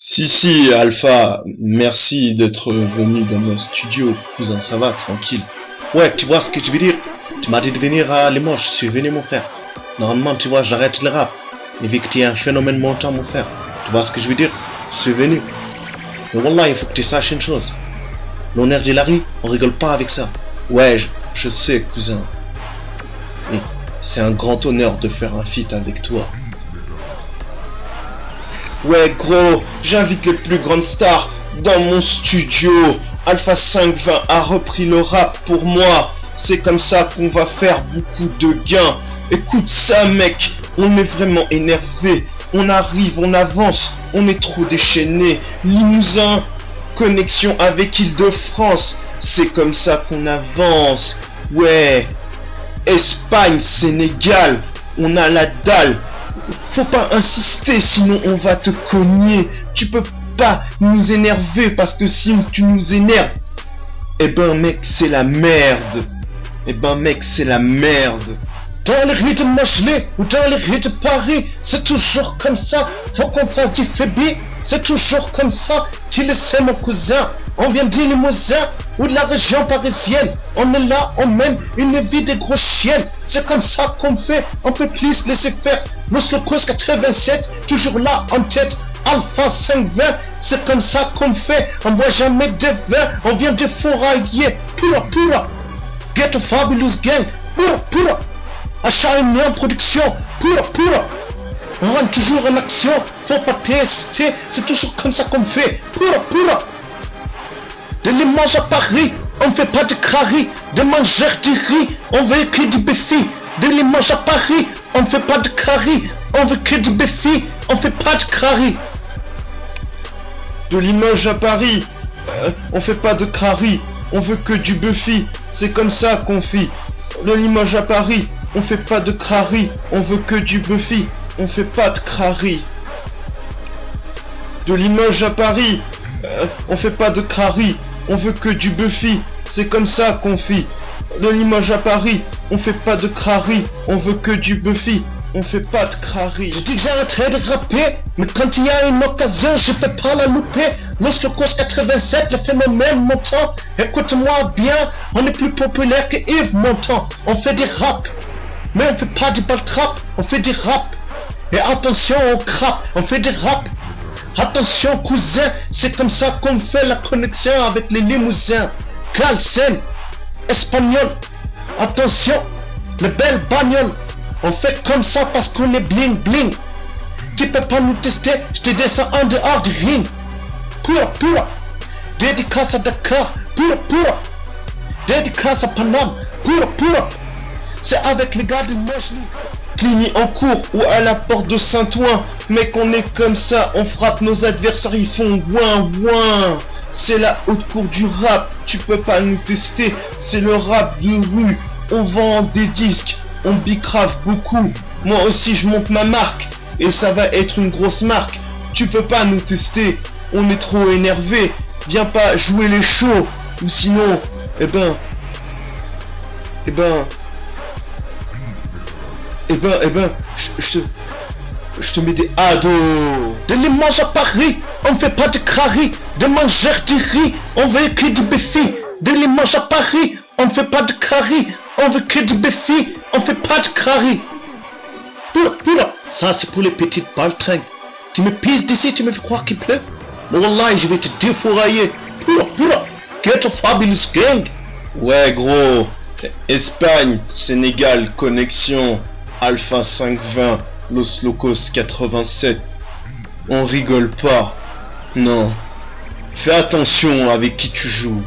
Si, Alpha, merci d'être venu dans mon studio, cousin, ça va, tranquille. Ouais, tu vois ce que je veux dire? Tu m'as dit de venir à Limoges, je suis venu, mon frère. Normalement, tu vois, j'arrête le rap. Mais vu que tu es un phénomène montant, mon frère, tu vois ce que je veux dire? Je suis venu. Mais wallah, il faut que tu saches une chose. L'honneur de Larry, on rigole pas avec ça. Ouais, je sais, cousin. Et c'est un grand honneur de faire un feat avec toi. Ouais gros, j'invite les plus grandes stars dans mon studio. Alpha 520 a repris le rap pour moi. C'est comme ça qu'on va faire beaucoup de gains. Écoute ça mec, on est vraiment énervé. On arrive, on avance, on est trop déchaîné. Limousin, connexion avec Île-de-France. C'est comme ça qu'on avance. Ouais, Espagne, Sénégal, on a la dalle. Faut pas insister, sinon on va te cogner. Tu peux pas nous énerver parce que si tu nous énerves, eh ben mec c'est la merde. Eh ben mec c'est la merde. Dans les rues de Mochelet ou dans les rues de Paris, c'est toujours comme ça. Faut qu'on fasse du fébé. C'est toujours comme ça. Tu le sais mon cousin. On vient du Limousin ou de la région parisienne. On est là, on mène une vie de gros chiennes. C'est comme ça qu'on fait. On peut plus laisser faire. Los Locos 87, toujours là en tête. Alpha 520, c'est comme ça qu'on fait. On boit jamais de vin, on vient de fourrailler. Pura. Get a fabulous gang. Pura. Achat et en production. Pura. On rentre toujours en action. Faut pas tester, c'est toujours comme ça qu'on fait. Pura. De Limoges à Paris, on fait pas de crari. De manger du riz, on veut que du béfi. De Limoges à Paris, on fait pas de crari. On veut que du béfi, on fait pas de crari. De Limoges à Paris, on fait pas de crari. On veut que du Buffy, c'est comme ça qu'on fait. De Limoges à Paris, on fait pas de crari. On veut que du Buffy, on fait pas de crari. De Limoges à Paris, on fait pas de crari. On veut que du Buffy, c'est comme ça qu'on fait. De Limoges à Paris, on fait pas de crari. On veut que du Buffy, on fait pas de crari. Je dis que j'arrêterai de rapper, mais quand il y a une occasion, je peux pas la louper. Los Locos 87, le phénomène montant. Écoute-moi bien, on est plus populaire que Yves Montand. On fait des rap, mais on fait pas du ball trap, on fait des rap. Et attention au crap, on fait des rap. Attention cousin, c'est comme ça qu'on fait la connexion avec les Limousins. Galsen, espagnol. Attention, les belles bagnoles. On fait comme ça parce qu'on est bling bling. Tu peux pas nous tester, je te descends en dehors du ring. Pura. Dédicace à Dakar, pura. Dédicace à Paname, pura. C'est avec les gars de Mochelet. Cligny en cours ou à la porte de Saint-Ouen. Mais qu'on est comme ça, on frappe nos adversaires, ils font ouin. C'est la haute cour du rap, tu peux pas nous tester. C'est le rap de rue, on vend des disques, on bicrave beaucoup. Moi aussi je monte ma marque, et ça va être une grosse marque. Tu peux pas nous tester, on est trop énervé. Viens pas jouer les shows, ou sinon, eh ben, je te mets des ados. De Limoges à Paris, on fait pas de crari. De manger du riz, on veut que du béfi. De Limoges à Paris, on fait pas de crari. On veut que du béfi, on fait pas de crari. Pura. Ça c'est pour les petites baltringues. Tu me pisses d'ici, tu me fais croire qu'il pleut. Mais wallahi, je vais te défourailler. Pura. Get a fabulous gang. Ouais gros. Espagne, Sénégal, connexion. Alpha 520, Los Locos 87. On rigole pas. Non. Fais attention avec qui tu joues.